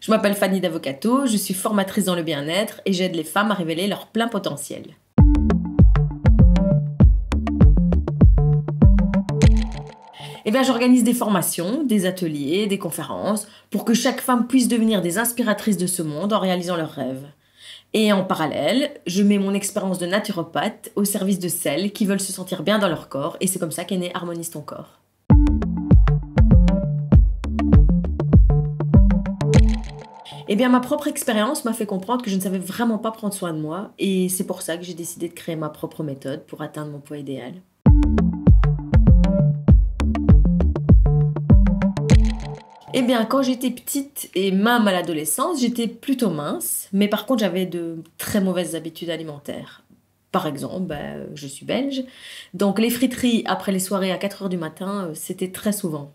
Je m'appelle Fanny D'Avocato, je suis formatrice dans le bien-être et j'aide les femmes à révéler leur plein potentiel. J'organise des formations, des ateliers, des conférences pour que chaque femme puisse devenir des inspiratrices de ce monde en réalisant leurs rêves. Et en parallèle, je mets mon expérience de naturopathe au service de celles qui veulent se sentir bien dans leur corps et c'est comme ça qu'est né Harmonise ton corps. Ma propre expérience m'a fait comprendre que je ne savais vraiment pas prendre soin de moi et c'est pour ça que j'ai décidé de créer ma propre méthode pour atteindre mon poids idéal. Quand j'étais petite et même à l'adolescence, j'étais plutôt mince, mais par contre j'avais de très mauvaises habitudes alimentaires. Par exemple, je suis belge, donc les friteries après les soirées à 4 heures du matin, c'était très souvent.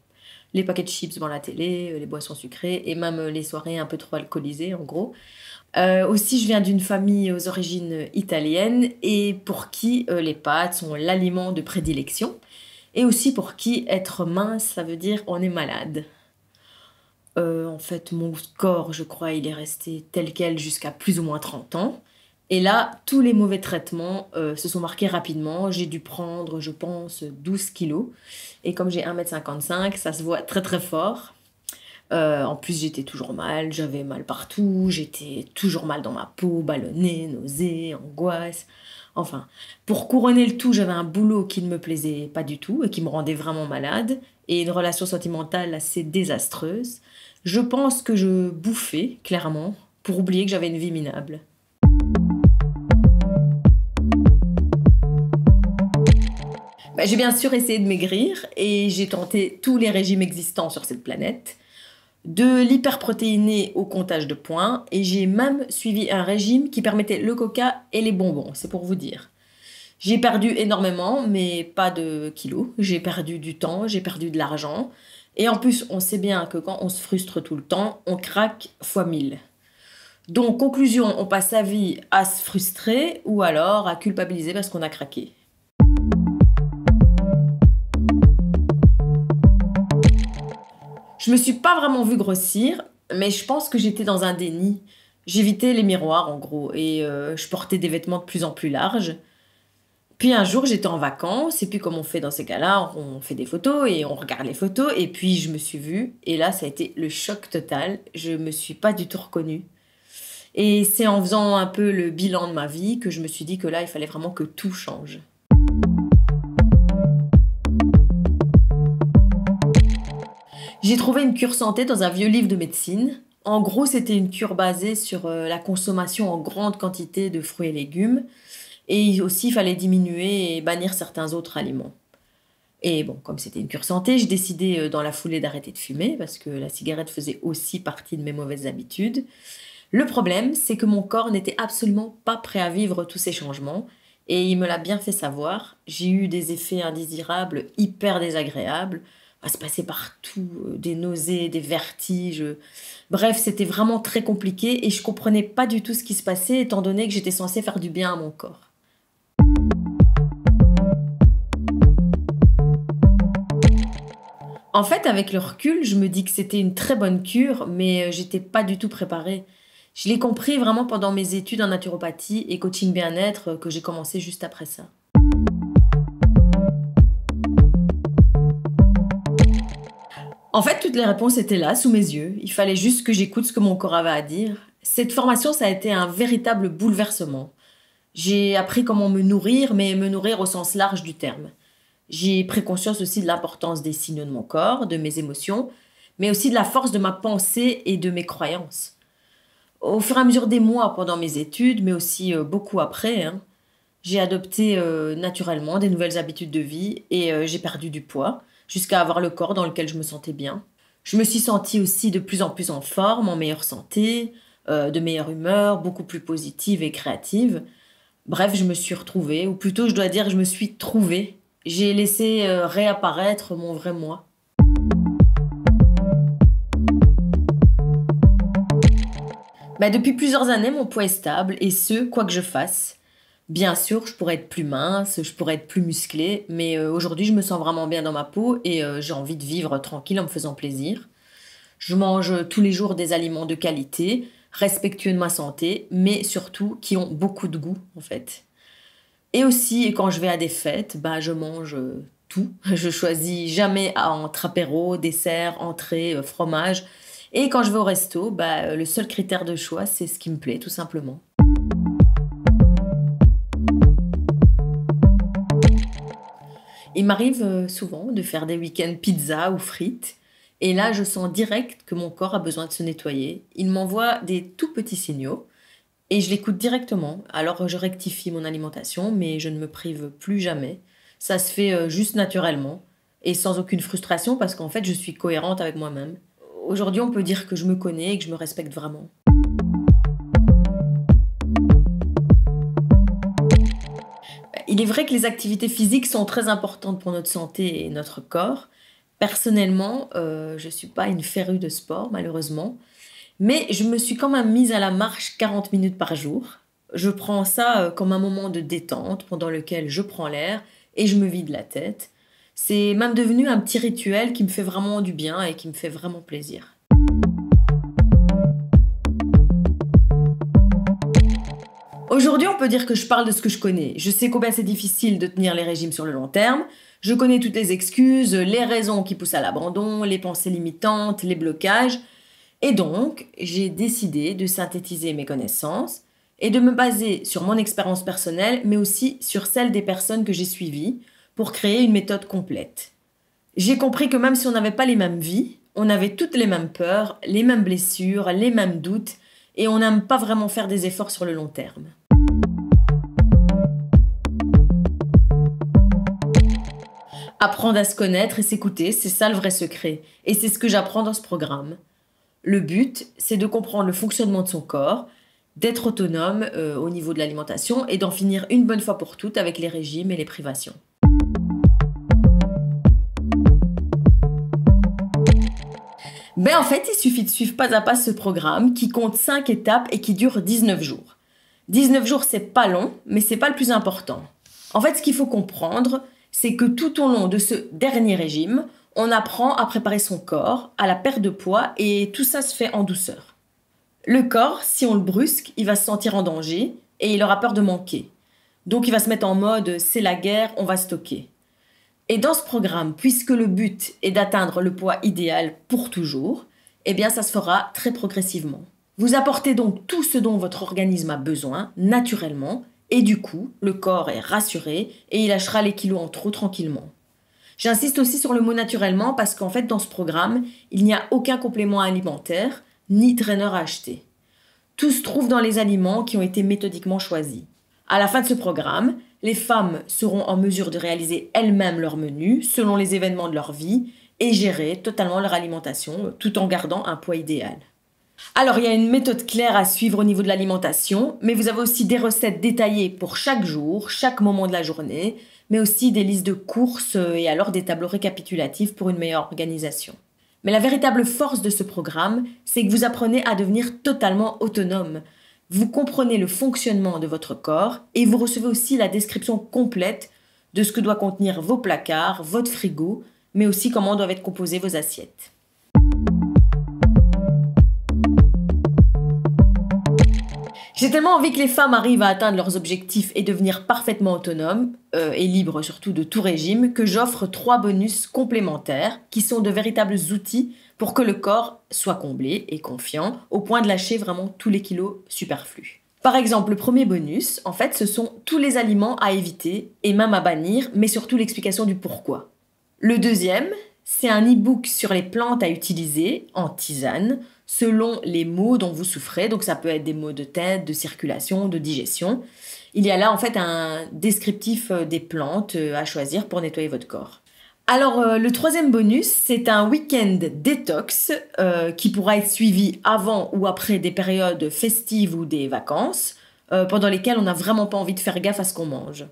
Les paquets de chips devant la télé, les boissons sucrées et même les soirées un peu trop alcoolisées en gros. Aussi, je viens d'une famille aux origines italiennes et pour qui les pâtes sont l'aliment de prédilection. Et aussi pour qui être mince, ça veut dire on est malade. Mon corps, je crois, il est resté tel quel jusqu'à plus ou moins 30 ans. Et là, tous les mauvais traitements se sont marqués rapidement. J'ai dû prendre, je pense, 12 kilos. Et comme j'ai 1,55 m, ça se voit très très fort. En plus, j'étais toujours mal, j'avais mal partout, j'étais toujours mal dans ma peau, ballonnée, nausée, angoisse. Enfin, pour couronner le tout, j'avais un boulot qui ne me plaisait pas du tout et qui me rendait vraiment malade. Et une relation sentimentale assez désastreuse. Je pense que je bouffais, clairement, pour oublier que j'avais une vie minable. J'ai bien sûr essayé de maigrir et j'ai tenté tous les régimes existants sur cette planète. De l'hyperprotéiné au comptage de points et j'ai même suivi un régime qui permettait le coca et les bonbons, c'est pour vous dire. J'ai perdu énormément, mais pas de kilos. J'ai perdu du temps, j'ai perdu de l'argent. Et en plus, on sait bien que quand on se frustre tout le temps, on craque fois 1000. Donc, conclusion, on passe sa vie à se frustrer ou alors à culpabiliser parce qu'on a craqué. Je me suis pas vraiment vue grossir, mais je pense que j'étais dans un déni. J'évitais les miroirs, en gros, et je portais des vêtements de plus en plus larges. Puis un jour, j'étais en vacances, et puis comme on fait dans ces cas-là, on fait des photos et on regarde les photos, et puis je me suis vue, et là, ça a été le choc total. Je me suis pas du tout reconnue. Et c'est en faisant un peu le bilan de ma vie que je me suis dit que là, il fallait vraiment que tout change. J'ai trouvé une cure santé dans un vieux livre de médecine. En gros, c'était une cure basée sur la consommation en grande quantité de fruits et légumes. Et aussi, il fallait diminuer et bannir certains autres aliments. Et bon, comme c'était une cure santé, j'ai décidé dans la foulée d'arrêter de fumer parce que la cigarette faisait aussi partie de mes mauvaises habitudes. Le problème, c'est que mon corps n'était absolument pas prêt à vivre tous ces changements et il me l'a bien fait savoir. J'ai eu des effets indésirables hyper désagréables. Ça se passait partout, des nausées, des vertiges. Bref, c'était vraiment très compliqué et je comprenais pas du tout ce qui se passait étant donné que j'étais censée faire du bien à mon corps. En fait, avec le recul, je me dis que c'était une très bonne cure, mais j'étais pas du tout préparée. Je l'ai compris vraiment pendant mes études en naturopathie et coaching bien-être que j'ai commencé juste après ça. En fait, toutes les réponses étaient là, sous mes yeux. Il fallait juste que j'écoute ce que mon corps avait à dire. Cette formation, ça a été un véritable bouleversement. J'ai appris comment me nourrir, mais me nourrir au sens large du terme. J'ai pris conscience aussi de l'importance des signaux de mon corps, de mes émotions, mais aussi de la force de ma pensée et de mes croyances. Au fur et à mesure des mois pendant mes études, mais aussi beaucoup après, j'ai adopté naturellement des nouvelles habitudes de vie et j'ai perdu du poids jusqu'à avoir le corps dans lequel je me sentais bien. Je me suis sentie aussi de plus en plus en forme, en meilleure santé, de meilleure humeur, beaucoup plus positive et créative. Bref, je me suis retrouvée, ou plutôt je dois dire je me suis trouvée. J'ai laissé réapparaître mon vrai moi. Depuis plusieurs années, mon poids est stable, et ce, quoi que je fasse. Bien sûr, je pourrais être plus mince, je pourrais être plus musclée, mais aujourd'hui, je me sens vraiment bien dans ma peau et j'ai envie de vivre tranquille en me faisant plaisir. Je mange tous les jours des aliments de qualité, respectueux de ma santé, mais surtout qui ont beaucoup de goût en fait. Et aussi, quand je vais à des fêtes, bah, je mange tout. Je choisis jamais entre apéro, dessert, entrée, fromage. Et quand je vais au resto, bah, le seul critère de choix, c'est ce qui me plaît, tout simplement. Il m'arrive souvent de faire des week-ends pizza ou frites. Et là, je sens direct que mon corps a besoin de se nettoyer. Il m'envoie des tout petits signaux et je l'écoute directement. Alors, je rectifie mon alimentation, mais je ne me prive plus jamais. Ça se fait juste naturellement et sans aucune frustration parce qu'en fait, je suis cohérente avec moi-même. Aujourd'hui, on peut dire que je me connais et que je me respecte vraiment. Il est vrai que les activités physiques sont très importantes pour notre santé et notre corps. Personnellement, je ne suis pas une férue de sport, malheureusement, mais je me suis quand même mise à la marche 40 minutes par jour. Je prends ça comme un moment de détente pendant lequel je prends l'air et je me vide la tête. C'est même devenu un petit rituel qui me fait vraiment du bien et qui me fait vraiment plaisir. Aujourd'hui, on peut dire que je parle de ce que je connais. Je sais combien c'est difficile de tenir les régimes sur le long terme. Je connais toutes les excuses, les raisons qui poussent à l'abandon, les pensées limitantes, les blocages. Et donc, j'ai décidé de synthétiser mes connaissances et de me baser sur mon expérience personnelle, mais aussi sur celle des personnes que j'ai suivies pour créer une méthode complète. J'ai compris que même si on n'avait pas les mêmes vies, on avait toutes les mêmes peurs, les mêmes blessures, les mêmes doutes, et on n'aime pas vraiment faire des efforts sur le long terme. Apprendre à se connaître et s'écouter, c'est ça le vrai secret. Et c'est ce que j'apprends dans ce programme. Le but, c'est de comprendre le fonctionnement de son corps, d'être autonome au niveau de l'alimentation et d'en finir une bonne fois pour toutes avec les régimes et les privations. Ben en fait, il suffit de suivre pas à pas ce programme qui compte 5 étapes et qui dure 19 jours. 19 jours, c'est pas long, mais c'est pas le plus important. En fait, ce qu'il faut comprendre, c'est que tout au long de ce dernier régime, on apprend à préparer son corps, à la perte de poids et tout ça se fait en douceur. Le corps, si on le brusque, il va se sentir en danger et il aura peur de manquer. Donc il va se mettre en mode c'est la guerre, on va stocker. Et dans ce programme, puisque le but est d'atteindre le poids idéal pour toujours, eh bien ça se fera très progressivement. Vous apportez donc tout ce dont votre organisme a besoin, naturellement, et du coup, le corps est rassuré et il lâchera les kilos en trop tranquillement. J'insiste aussi sur le mot naturellement parce qu'en fait, dans ce programme, il n'y a aucun complément alimentaire ni draineur à acheter. Tout se trouve dans les aliments qui ont été méthodiquement choisis. À la fin de ce programme, les femmes seront en mesure de réaliser elles-mêmes leur menu selon les événements de leur vie et gérer totalement leur alimentation tout en gardant un poids idéal. Alors, il y a une méthode claire à suivre au niveau de l'alimentation, mais vous avez aussi des recettes détaillées pour chaque jour, chaque moment de la journée, mais aussi des listes de courses et alors des tableaux récapitulatifs pour une meilleure organisation. Mais la véritable force de ce programme, c'est que vous apprenez à devenir totalement autonome. Vous comprenez le fonctionnement de votre corps et vous recevez aussi la description complète de ce que doit contenir vos placards, votre frigo, mais aussi comment doivent être composées vos assiettes. J'ai tellement envie que les femmes arrivent à atteindre leurs objectifs et devenir parfaitement autonomes, et libres surtout de tout régime, que j'offre 3 bonus complémentaires qui sont de véritables outils pour que le corps soit comblé et confiant au point de lâcher vraiment tous les kilos superflus. Par exemple, le premier bonus, en fait, ce sont tous les aliments à éviter et même à bannir, mais surtout l'explication du pourquoi. Le deuxième, c'est un e-book sur les plantes à utiliser en tisane, selon les maux dont vous souffrez. Donc ça peut être des maux de tête, de circulation, de digestion. Il y a là en fait un descriptif des plantes à choisir pour nettoyer votre corps. Alors le troisième bonus, c'est un week-end détox qui pourra être suivi avant ou après des périodes festives ou des vacances pendant lesquelles on n'a vraiment pas envie de faire gaffe à ce qu'on mange.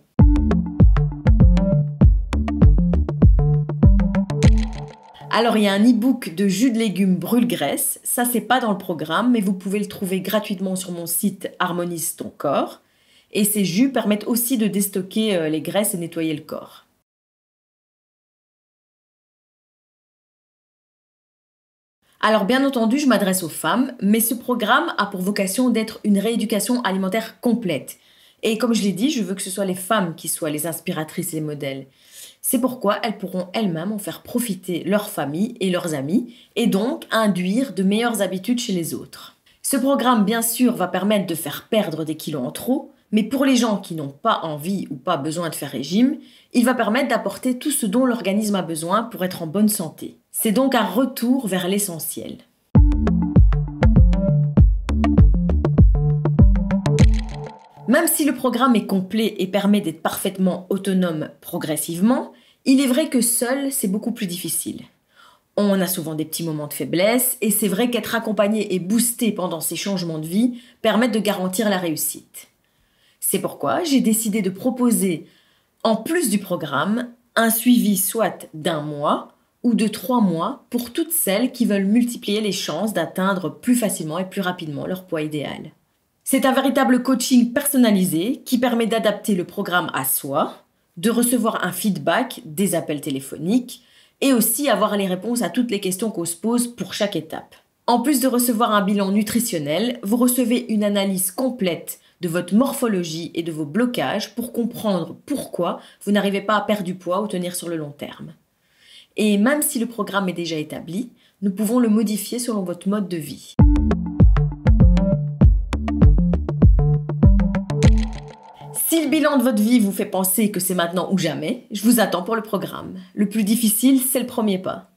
Alors, il y a un e-book de jus de légumes brûle-graisse. Ça, c'est pas dans le programme, mais vous pouvez le trouver gratuitement sur mon site Harmonise ton corps. Et ces jus permettent aussi de déstocker les graisses et nettoyer le corps. Alors bien entendu, je m'adresse aux femmes, mais ce programme a pour vocation d'être une rééducation alimentaire complète. Et comme je l'ai dit, je veux que ce soit les femmes qui soient les inspiratrices et les modèles. C'est pourquoi elles pourront elles-mêmes en faire profiter leur famille et leurs amis, et donc induire de meilleures habitudes chez les autres. Ce programme, bien sûr, va permettre de faire perdre des kilos en trop, mais pour les gens qui n'ont pas envie ou pas besoin de faire régime, il va permettre d'apporter tout ce dont l'organisme a besoin pour être en bonne santé. C'est donc un retour vers l'essentiel. Même si le programme est complet et permet d'être parfaitement autonome progressivement, il est vrai que seul, c'est beaucoup plus difficile. On a souvent des petits moments de faiblesse et c'est vrai qu'être accompagné et boosté pendant ces changements de vie permet de garantir la réussite. C'est pourquoi j'ai décidé de proposer, en plus du programme, un suivi soit d'1 mois ou de 3 mois pour toutes celles qui veulent multiplier les chances d'atteindre plus facilement et plus rapidement leur poids idéal. C'est un véritable coaching personnalisé qui permet d'adapter le programme à soi, de recevoir un feedback, des appels téléphoniques et aussi avoir les réponses à toutes les questions qu'on se pose pour chaque étape. En plus de recevoir un bilan nutritionnel, vous recevez une analyse complète de votre morphologie et de vos blocages pour comprendre pourquoi vous n'arrivez pas à perdre du poids ou tenir sur le long terme. Et même si le programme est déjà établi, nous pouvons le modifier selon votre mode de vie. Si le bilan de votre vie vous fait penser que c'est maintenant ou jamais, je vous attends pour le programme. Le plus difficile, c'est le premier pas.